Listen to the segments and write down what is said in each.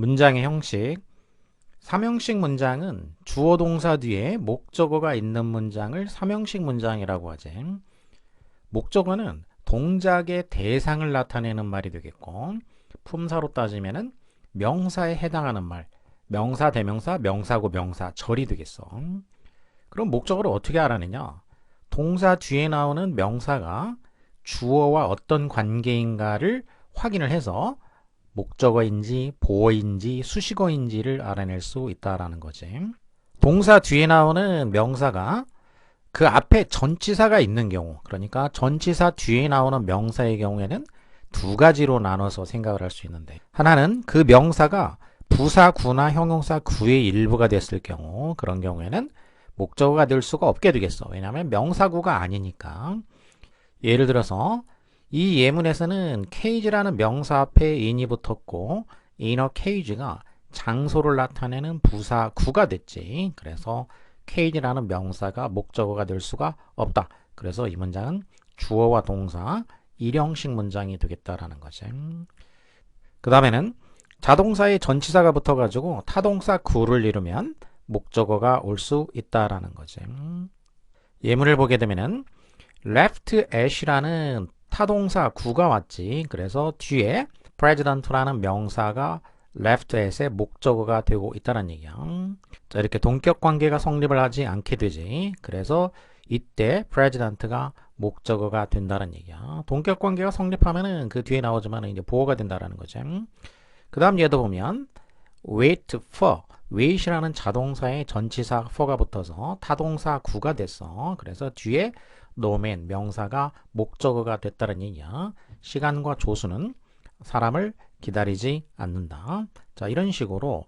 문장의 형식. 삼형식 문장은 주어 동사 뒤에 목적어가 있는 문장을 삼형식 문장이라고 하지. 목적어는 동작의 대상을 나타내는 말이 되겠고, 품사로 따지면은 명사에 해당하는 말, 명사, 대명사, 명사고 명사, 절이 되겠어. 그럼 목적어를 어떻게 알아내냐? 동사 뒤에 나오는 명사가 주어와 어떤 관계인가를 확인을 해서 목적어인지 보어인지 수식어인지를 알아낼 수 있다라는 거지. 동사 뒤에 나오는 명사가 그 앞에 전치사가 있는 경우, 그러니까 전치사 뒤에 나오는 명사의 경우에는 두 가지로 나눠서 생각을 할 수 있는데, 하나는 그 명사가 부사 구나 형용사 구의 일부가 됐을 경우, 그런 경우에는 목적어가 될 수가 없게 되겠어. 왜냐하면 명사구가 아니니까. 예를 들어서 이 예문에서는 cage라는 명사 앞에 in이 붙었고 inner cage가 장소를 나타내는 부사 구가 됐지. 그래서 cage라는 명사가 목적어가 될 수가 없다. 그래서 이 문장은 주어와 동사 일형식 문장이 되겠다라는 거지. 그 다음에는 자동사에 전치사가 붙어가지고 타동사 구를 이루면 목적어가 올 수 있다라는 거지. 예문을 보게 되면은 left at이라는 타동사 구가 왔지. 그래서 뒤에 president라는 명사가 left at의 목적어가 되고 있다는 얘기야. 자, 이렇게 동격 관계가 성립을 하지 않게 되지. 그래서 이때 president가 목적어가 된다는 얘기야. 동격 관계가 성립하면은 그 뒤에 나오지만 이제 보어가 된다라는 거지. 그 다음 예도 보면 wait for wait이라는 자동사에 전치사 for가 붙어서 타동사 구가 됐어. 그래서 뒤에 노맨 명사가 목적어가 됐다는 얘기야. 시간과 조수는 사람을 기다리지 않는다. 자, 이런 식으로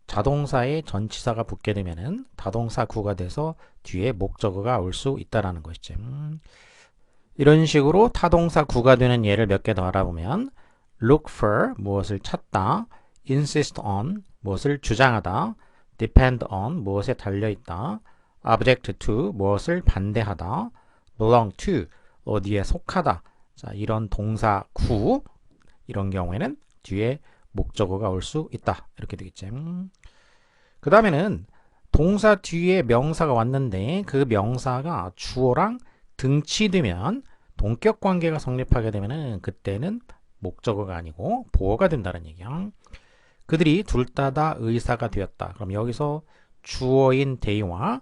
자동사에 전치사가 붙게 되면은 타동사 구가 돼서 뒤에 목적어가 올 수 있다라는 것이지. 이런 식으로 타동사 구가 되는 예를 몇 개 더 알아보면 look for 무엇을 찾다, insist on 무엇을 주장하다, depend on 무엇에 달려있다, object to 무엇을 반대하다, belong to 어디에 속하다. 자, 이런 동사 구 이런 경우에는 뒤에 목적어가 올 수 있다. 이렇게 되겠지. 그 다음에는 동사 뒤에 명사가 왔는데 그 명사가 주어랑 등치되면 동격 관계가 성립하게 되면은 그때는 목적어가 아니고 보어가 된다는 얘기야. 그들이 둘 다 의사가 되었다. 그럼 여기서 주어인 they와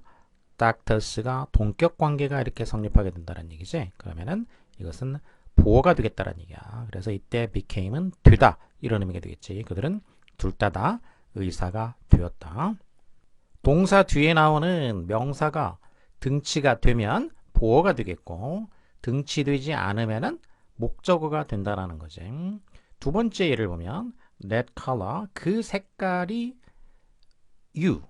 doctors가 동격 관계가 이렇게 성립하게 된다는 얘기지. 그러면은 이것은 보어가 되겠다는 얘기야. 그래서 이때 became은 되다 이런 의미가 되겠지. 그들은 둘 다 의사가 되었다. 동사 뒤에 나오는 명사가 등치가 되면 보어가 되겠고 등치되지 않으면은 목적어가 된다라는 거지. 두 번째 예를 보면 that color 그 색깔이 you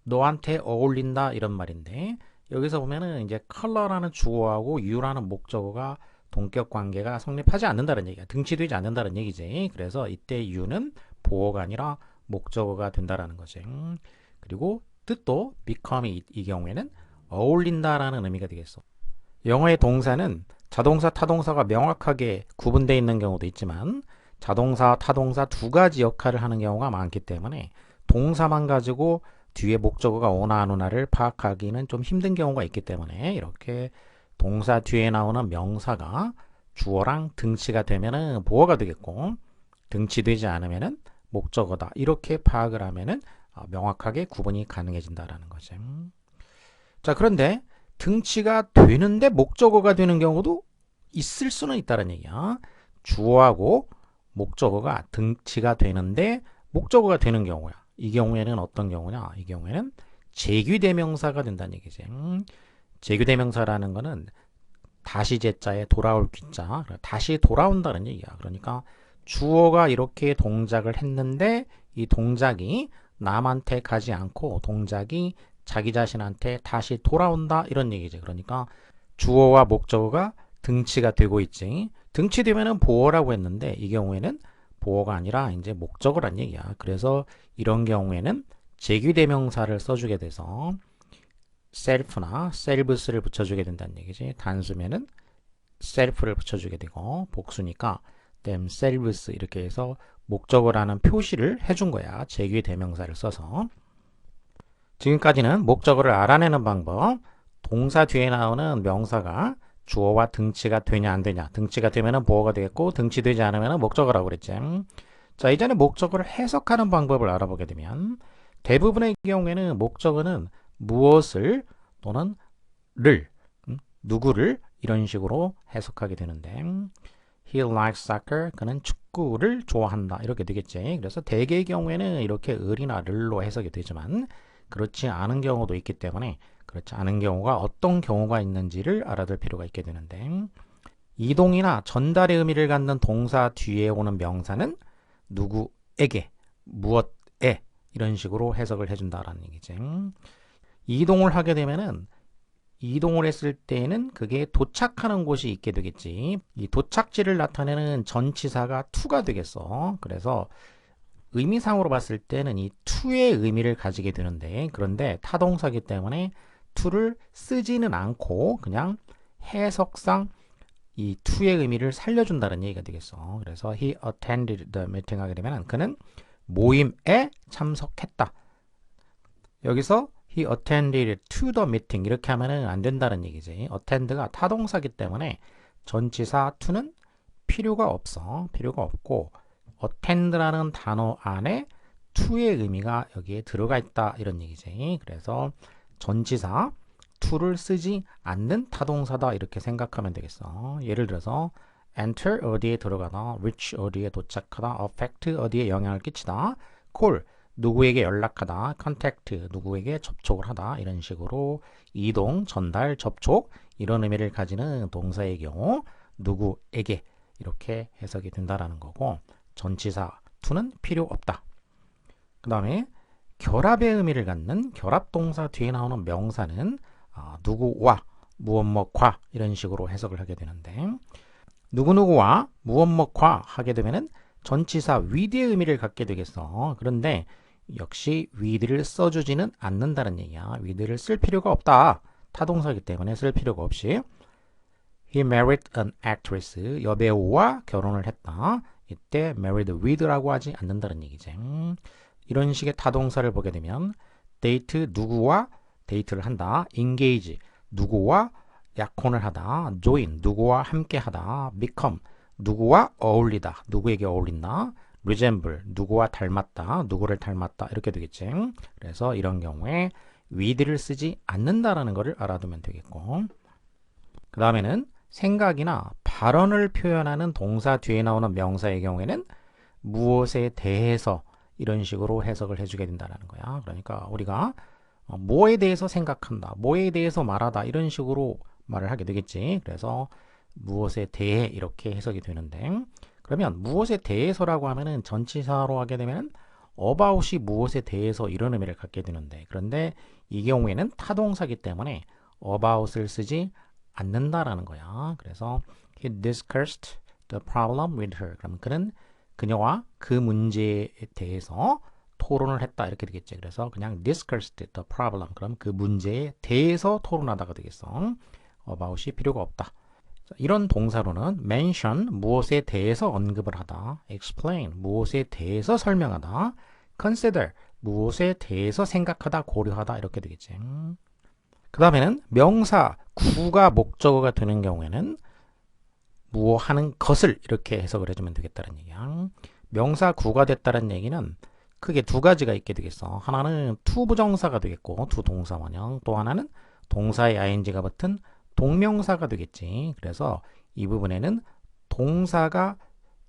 너한테 어울린다 이런 말인데 여기서 보면은 이제 컬러라는 주어하고 you라는 목적어가 동격 관계가 성립하지 않는다는 얘기야. 등치되지 않는다는 얘기지. 그래서 이때 you는 보어가 아니라 목적어가 된다라는 거지. 그리고 뜻도 become이 이 경우에는 어울린다라는 의미가 되겠어. 영어의 동사는 자동사, 타동사가 명확하게 구분되어 있는 경우도 있지만 자동사, 타동사 두 가지 역할을 하는 경우가 많기 때문에 동사만 가지고 뒤에 목적어가 오나 안 오나를 파악하기는 좀 힘든 경우가 있기 때문에 이렇게 동사 뒤에 나오는 명사가 주어랑 등치가 되면은 보어가 되겠고 등치되지 않으면은 목적어다. 이렇게 파악을 하면은 명확하게 구분이 가능해진다라는 거죠. 자, 그런데 등치가 되는데 목적어가 되는 경우도 있을 수는 있다는 얘기야. 주어하고 목적어가 등치가 되는데 목적어가 되는 경우야. 이 경우에는 어떤 경우냐? 이 경우에는 재규대명사가 된다는 얘기지. 재규대명사라는 거는 다시 제자에 돌아올 귀자, 다시 돌아온다는 얘기야. 그러니까 주어가 이렇게 동작을 했는데 이 동작이 남한테 가지 않고 동작이 자기 자신한테 다시 돌아온다 이런 얘기지. 그러니까 주어와 목적어가 등치가 되고 있지. 등치되면은 보어라고 했는데 이 경우에는 보어가 아니라 이제 목적어란 얘기야. 그래서 이런 경우에는 재규대명사를 써주게 돼서 self나 selves를 붙여주게 된다는 얘기지. 단수면은 self를 붙여주게 되고 복수니까 themselves 이렇게 해서 목적어라는 표시를 해준 거야. 제귀 대명사를 써서. 지금까지는 목적어를 알아내는 방법, 동사 뒤에 나오는 명사가 주어와 등치가 되냐 안 되냐, 등치가 되면 보어가 되겠고 등치되지 않으면 목적어라고 그랬지. 자, 이제는 목적어를 해석하는 방법을 알아보게 되면 대부분의 경우에는 목적어는 무엇을 또는 를, 누구를 이런 식으로 해석하게 되는데 He likes soccer. 그는 축구를 좋아한다. 이렇게 되겠지. 그래서 대개의 경우에는 이렇게 을이나 를로 해석이 되지만 그렇지 않은 경우도 있기 때문에 그렇지 않은 경우가 어떤 경우가 있는지를 알아둘 필요가 있게 되는데 이동이나 전달의 의미를 갖는 동사 뒤에 오는 명사는 누구에게, 무엇에 이런 식으로 해석을 해준다라는 얘기지. 이동을 하게 되면은 이동을 했을 때에는 그게 도착하는 곳이 있게 되겠지. 이 도착지를 나타내는 전치사가 to가 되겠어. 그래서 의미상으로 봤을 때는 이 to의 의미를 가지게 되는데 그런데 타동사기 때문에 to를 쓰지는 않고 그냥 해석상 이 to의 의미를 살려준다는 얘기가 되겠어. 그래서 he attended the meeting 하게 되면 그는 모임에 참석했다. 여기서 he attended to the meeting 이렇게 하면은 안 된다는 얘기지. attend가 타동사기 때문에 전치사 to는 필요가 없어. 필요가 없고 attend라는 단어 안에 to의 의미가 여기에 들어가 있다 이런 얘기지. 그래서 전치사 to를 쓰지 않는 타동사다 이렇게 생각하면 되겠어. 예를 들어서 enter 어디에 들어가다, reach 어디에 도착하다, affect 어디에 영향을 끼치다, call 누구에게 연락하다, contact 누구에게 접촉을 하다 이런 식으로 이동, 전달, 접촉 이런 의미를 가지는 동사의 경우 누구에게 이렇게 해석이 된다라는 거고 전치사 to는 필요 없다. 그 다음에 결합의 의미를 갖는 결합동사 뒤에 나오는 명사는 누구와 무엇뭐과 이런 식으로 해석을 하게 되는데 누구누구와 무엇뭐과 하게 되면은 전치사 with의 의미를 갖게 되겠어. 그런데 역시 with를 써주지는 않는다는 얘기야. with를 쓸 필요가 없다. 타동사이기 때문에 쓸 필요가 없이 He married an actress. 여배우와 결혼을 했다. 이때 married with라고 하지 않는다는 얘기지. 이런 식의 타동사를 보게 되면 date 누구와 데이트를 한다. engage 누구와 약혼을 하다. join 누구와 함께 하다. become 누구와 어울리다. 누구에게 어울린다. resemble 누구와 닮았다. 누구를 닮았다. 이렇게 되겠지. 그래서 이런 경우에 with를 쓰지 않는다라는 것을 알아두면 되겠고 그 다음에는 생각이나 발언을 표현하는 동사 뒤에 나오는 명사의 경우에는 무엇에 대해서 이런 식으로 해석을 해주게 된다는 거야. 그러니까 우리가 뭐에 대해서 생각한다, 뭐에 대해서 말하다 이런 식으로 말을 하게 되겠지. 그래서 무엇에 대해 이렇게 해석이 되는데 그러면 무엇에 대해서라고 하면은 전치사로 하게 되면 about이 무엇에 대해서 이런 의미를 갖게 되는데 그런데 이 경우에는 타동사기 때문에 about을 쓰지 않는다라는 거야. 그래서 he discussed the problem with her. 그럼 그는 그녀와 그 문제에 대해서 토론을 했다 이렇게 되겠지. 그래서 그냥 discussed the problem. 그럼 그 문제에 대해서 토론하다가 되겠어. about이 필요가 없다. 이런 동사로는 mention 무엇에 대해서 언급을 하다, explain 무엇에 대해서 설명하다, consider 무엇에 대해서 생각하다, 고려하다 이렇게 되겠지. 그 다음에는 명사 구가 목적어가 되는 경우에는 무엇 하는 것을 이렇게 해석을 해주면 되겠다는 얘기야. 명사 구가 됐다는 얘기는 크게 두 가지가 있게 되겠어. 하나는 to 부정사가 되겠고 to 동사 원형, 또 하나는 동사의 ing가 붙은 동명사가 되겠지. 그래서 이 부분에는 동사가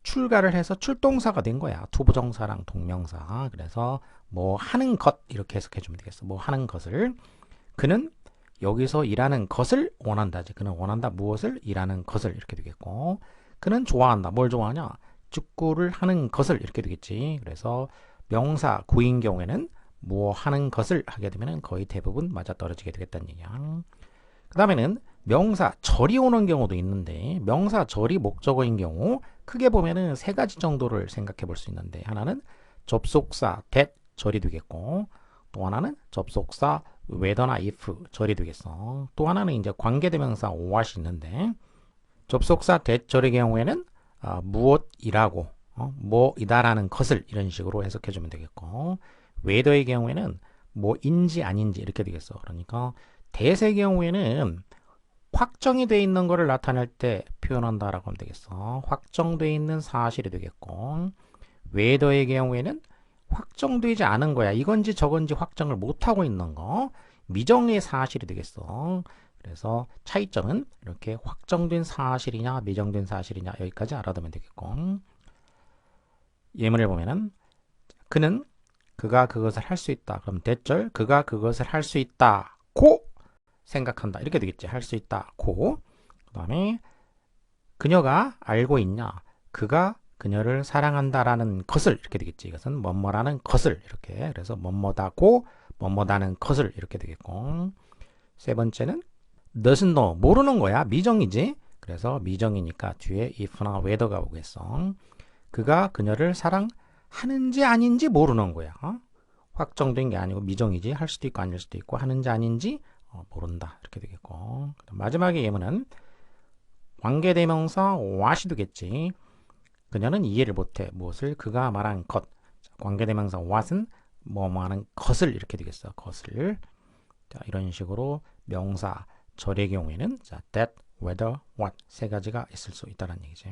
출가를 해서 출동사가 된 거야. to 부정사랑 동명사. 그래서 뭐 하는 것 이렇게 해석해 주면 되겠어. 뭐 하는 것을 그는 여기서 일하는 것을 원한다지. 그는 원한다 무엇을? 일하는 것을 이렇게 되겠고 그는 좋아한다. 뭘 좋아하냐? 축구를 하는 것을 이렇게 되겠지. 그래서 명사 구인 경우에는 뭐 하는 것을 하게 되면 거의 대부분 맞아떨어지게 되겠다는 얘기야. 그 다음에는 명사 절이 오는 경우도 있는데 명사 절이 목적어인 경우 크게 보면은 세 가지 정도를 생각해 볼 수 있는데 하나는 접속사 that 절이 되겠고 또 하나는 접속사 whether나 if 절이 되겠어. 또 하나는 이제 관계대명사 what이 있는데 접속사 that 절의 경우에는 무엇이라고 뭐이다라는 것을 이런 식으로 해석해 주면 되겠고 whether의 경우에는 뭐인지 아닌지 이렇게 되겠어. 그러니까 that의 경우에는 확정이 돼 있는 거를 나타낼 때 표현한다라고 하면 되겠어. 확정돼 있는 사실이 되겠고 whether의 경우에는 확정되지 않은 거야. 이건지 저건지 확정을 못하고 있는 거. 미정의 사실이 되겠어. 그래서 차이점은 이렇게 확정된 사실이냐 미정된 사실이냐 여기까지 알아두면 되겠고 예문을 보면은 그가 그것을 할 수 있다. 그럼 대절 그가 그것을 할 수 있다고 생각한다. 이렇게 되겠지. 할 수 있다고. 그 다음에 그녀가 알고 있냐. 그가 그녀를 사랑한다라는 것을 이렇게 되겠지. 이것은 뭐뭐라는 것을 이렇게 그래서 뭐뭐다고 뭐뭐다는 것을 이렇게 되겠고 세 번째는 doesn't know 모르는 거야. 미정이지. 그래서 미정이니까 뒤에 if나 whether가 오겠어. 그가 그녀를 사랑하는지 아닌지 모르는 거야. 확정된 게 아니고 미정이지. 할 수도 있고 아닐 수도 있고 하는지 아닌지 모른다. 이렇게 되겠고 마지막에 예문은 관계대명사 what이 되겠지. 그녀는 이해를 못해. 무엇을? 그가 말한 것. 관계대명사 what은 뭐뭐 하는 것을 이렇게 되겠어. 것을. 자, 이런 식으로 명사 절의 경우에는 자, that, whether, what 세 가지가 있을 수 있다는 얘기지.